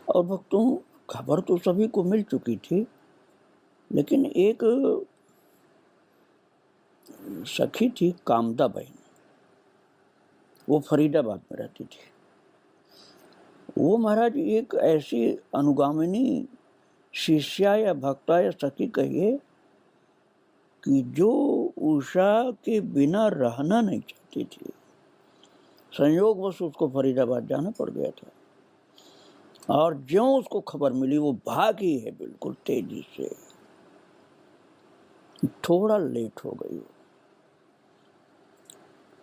और भक्तों, खबर तो सभी को मिल चुकी थी, लेकिन एक सखी थी कामदा बहन, वो फरीदाबाद में रहती थी। वो महाराज एक ऐसी अनुगामिनी शिष्या या भक्ता या सखी कहिए कि जो उषा के बिना रहना नहीं चाहती थी। संयोगवश उसको फरीदाबाद जाना पड़ गया था, और ज्यों उसको खबर मिली वो भागी है बिल्कुल तेजी से। थोड़ा लेट हो गई।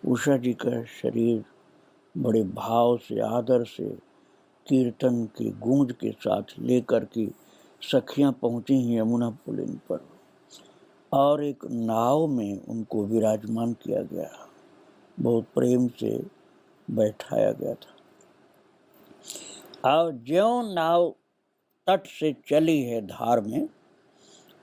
उषा जी का शरीर बड़े भाव से, आदर से, कीर्तन की गूंज के साथ लेकर के सखियां पहुंची यमुना पुलिन पर, और एक नाव में उनको विराजमान किया गया, बहुत प्रेम से बैठाया गया था। और ज्यों नाव तट से चली है धार में,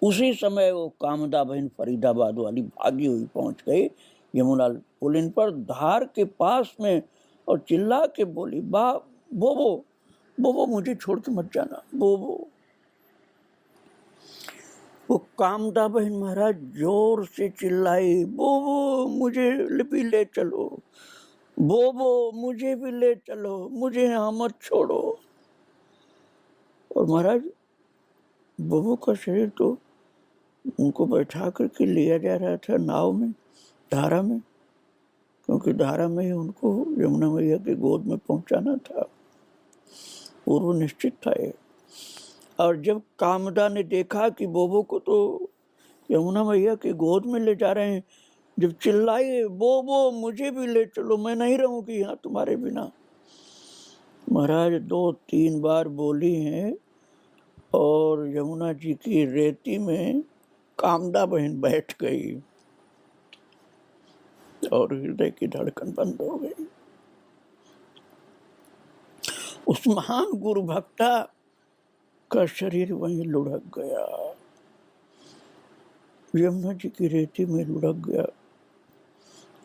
उसी समय वो कामदा बहन फरीदाबाद वाली भागी हुई पहुंच गई यमुना पुलिन पर, धार के पास में, और चिल्ला के बोली, बा बोबो बोबो, मुझे छोड़ के मत जाना बोबो। वो कामदा बहन महाराज जोर से चिल्लाई, बोबो मुझे भी ले चलो, बोबो मुझे भी ले चलो, मुझे यहाँ मत छोड़ो। और महाराज बोबो का शरीर तो उनको बैठा करके लिया जा रहा था नाव में, धारा में, क्योंकि धारा में ही उनको यमुना मैया की गोद में पहुंचाना था, पूर्व निश्चित था ये। और जब कामदा ने देखा कि बोबो को तो यमुना मैया की गोद में ले जा रहे हैं, जब चिल्लाई, बोबो मुझे भी ले चलो, मैं नहीं रहूंगी यहाँ तुम्हारे बिना। महाराज 2-3 बार बोली हैं, और यमुना जी की रेती में कामदा बहन बैठ गई, और हृदय की धड़कन बंद हो गई। उस महान गुरु भक्ता का शरीर वहीं लुढ़क गया, यमुना जी की रेती में लुढ़क गया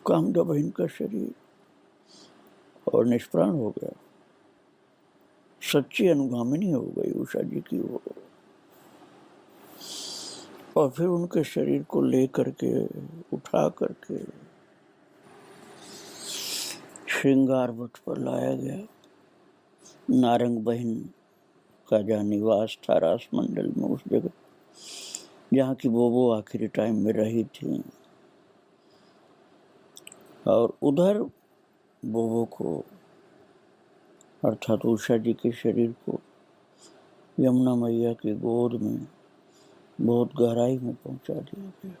कामदा बहन का शरीर, और निष्प्राण हो गया। सच्ची अनुगामिनी हो गई उषा जी की वो। और फिर उनके शरीर को ले करके, उठा करके श्रृंगार वट पर लाया गया। नारंग बहन का जहाँ निवास था रासमंडल में, उस जगह जहाँ की बोबो आखिरी टाइम में रही थी, और उधर बोबो को अर्थात उषा जी के शरीर को यमुना मैया की गोद में बहुत गहराई में पहुंचा दिया गया।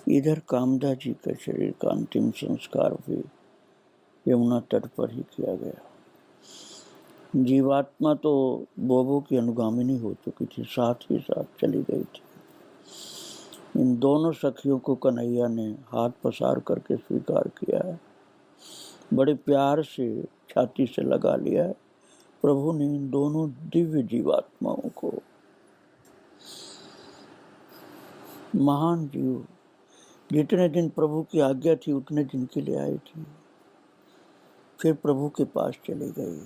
इधर कामदा जी का शरीर का अंतिम संस्कार भी यमुना तट पर ही किया गया। जीवात्मा तो बोबो की अनुगामिनी हो चुकी थी, साथ ही साथ चली गई थी। इन दोनों सखियों को कन्हैया ने हाथ पसार करके स्वीकार किया है, बड़े प्यार से छाती से लगा लिया है। प्रभु ने इन दोनों दिव्य जीवात्माओं को, महान जीव, जितने दिन प्रभु की आज्ञा थी उतने दिन के लिए आई थी, फिर प्रभु के पास चली गई।